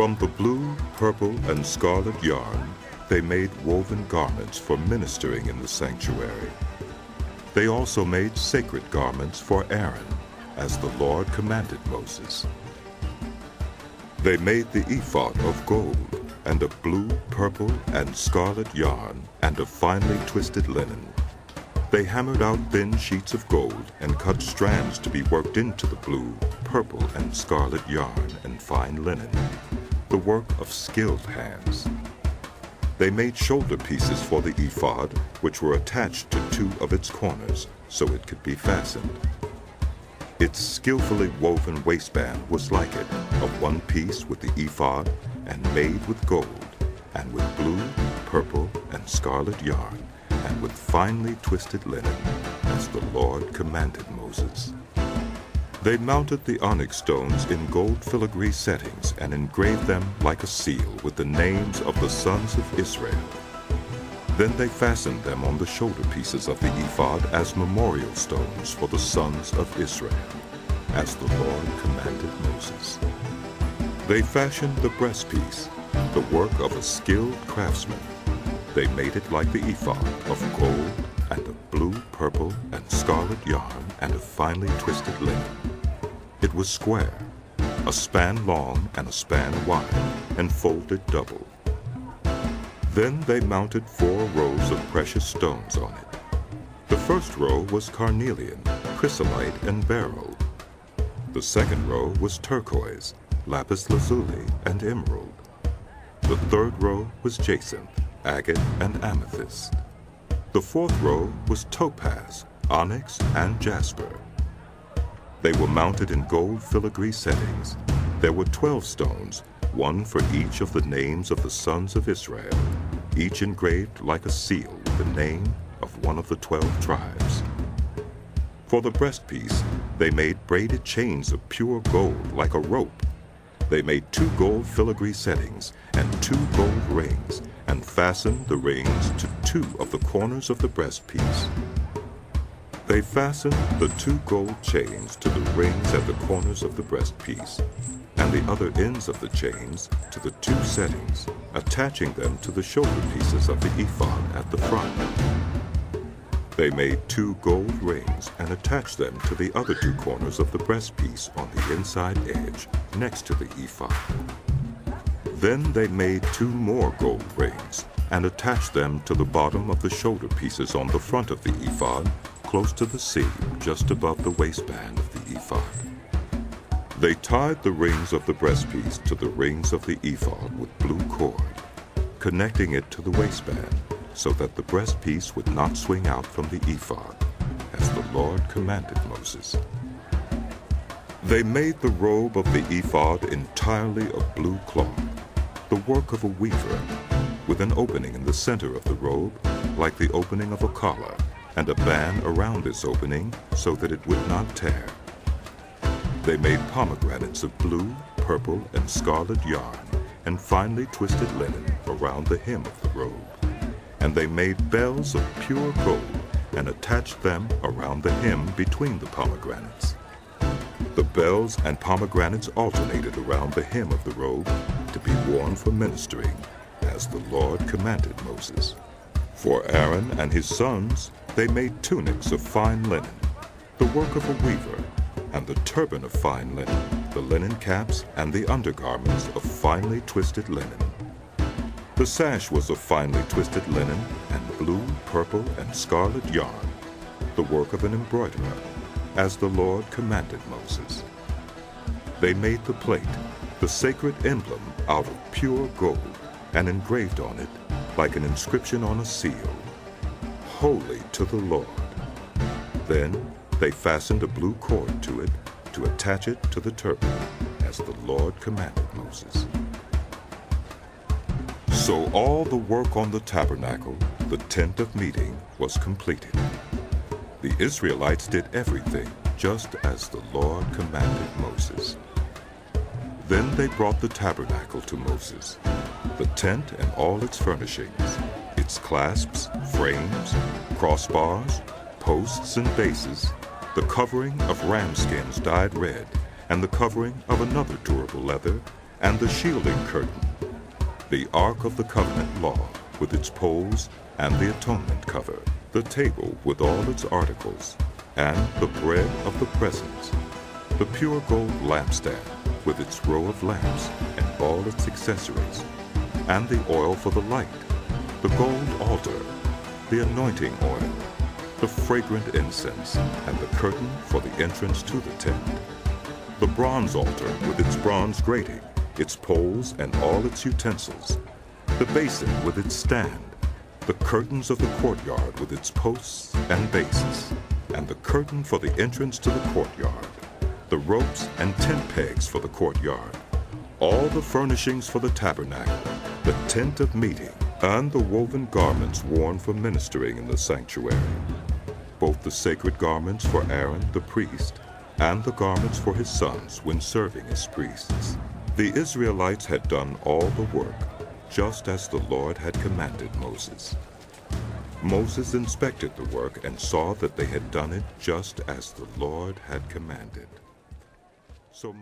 From the blue, purple, and scarlet yarn, they made woven garments for ministering in the sanctuary. They also made sacred garments for Aaron, as the Lord commanded Moses. They made the ephod of gold, and of blue, purple, and scarlet yarn, and of finely twisted linen. They hammered out thin sheets of gold and cut strands to be worked into the blue, purple, and scarlet yarn and fine linen, the work of skilled hands. They made shoulder pieces for the ephod, which were attached to two of its corners, so it could be fastened. Its skillfully woven waistband was like it, of one piece with the ephod, and made with gold, and with blue, purple, and scarlet yarn, and with finely twisted linen, as the Lord commanded Moses. They mounted the onyx stones in gold filigree settings and engraved them like a seal with the names of the sons of Israel. Then they fastened them on the shoulder pieces of the ephod as memorial stones for the sons of Israel, as the Lord commanded Moses. They fashioned the breastpiece, the work of a skilled craftsman. They made it like the ephod, of gold, and of blue, purple, and scarlet yarn, and of finely twisted linen. It was square, a span long and a span wide, and folded double. Then they mounted 4 rows of precious stones on it. The first row was carnelian, chrysolite, and beryl. The second row was turquoise, lapis lazuli, and emerald. The third row was jacinth, agate, and amethyst. The fourth row was topaz, onyx, and jasper. They were mounted in gold filigree settings. There were 12 stones, one for each of the names of the sons of Israel, each engraved like a seal with the name of one of the 12 tribes. For the breastpiece, they made braided chains of pure gold like a rope. They made 2 gold filigree settings and 2 gold rings, and fastened the rings to 2 of the corners of the breastpiece. They fastened the 2 gold chains to the rings at the corners of the breastpiece, and the other ends of the chains to the 2 settings, attaching them to the shoulder pieces of the ephod at the front. They made 2 gold rings and attached them to the other 2 corners of the breastpiece on the inside edge, next to the ephod. Then they made 2 more gold rings and attached them to the bottom of the shoulder pieces on the front of the ephod, close to the seam just above the waistband of the ephod. They tied the rings of the breastpiece to the rings of the ephod with blue cord, connecting it to the waistband so that the breastpiece would not swing out from the ephod, as the Lord commanded Moses. They made the robe of the ephod entirely of blue cloth, the work of a weaver, with an opening in the center of the robe, like the opening of a collar, and a band around this opening so that it would not tear. They made pomegranates of blue, purple, and scarlet yarn, and finely twisted linen around the hem of the robe. And they made bells of pure gold, and attached them around the hem between the pomegranates. The bells and pomegranates alternated around the hem of the robe to be worn for ministering, as the Lord commanded Moses. For Aaron and his sons, they made tunics of fine linen, the work of a weaver, and the turban of fine linen, the linen caps, and the undergarments of finely twisted linen. The sash was of finely twisted linen and blue, purple, and scarlet yarn, the work of an embroiderer, as the Lord commanded Moses. They made the plate, the sacred emblem, out of pure gold, and engraved on it, like an inscription on a seal, "Holy to the Lord." Then they fastened a blue cord to it to attach it to the turban, as the Lord commanded Moses. So all the work on the tabernacle, the tent of meeting, was completed. The Israelites did everything just as the Lord commanded Moses. Then they brought the tabernacle to Moses, the tent and all its furnishings, its clasps, frames, crossbars, posts and bases, the covering of ram skins dyed red, and the covering of another durable leather, and the shielding curtain, the Ark of the Covenant law with its poles and the atonement cover, the table with all its articles, and the bread of the presence, the pure gold lampstand with its row of lamps and all its accessories, and the oil for the light, the gold altar, the anointing oil, the fragrant incense, and the curtain for the entrance to the tent, the bronze altar with its bronze grating, its poles and all its utensils, the basin with its stand, the curtains of the courtyard with its posts and bases, and the curtain for the entrance to the courtyard, the ropes and tent pegs for the courtyard, all the furnishings for the tabernacle, the tent of meeting, and the woven garments worn for ministering in the sanctuary, both the sacred garments for Aaron the priest and the garments for his sons when serving as priests. The Israelites had done all the work, just as the Lord had commanded Moses. Moses inspected the work and saw that they had done it just as the Lord had commanded. So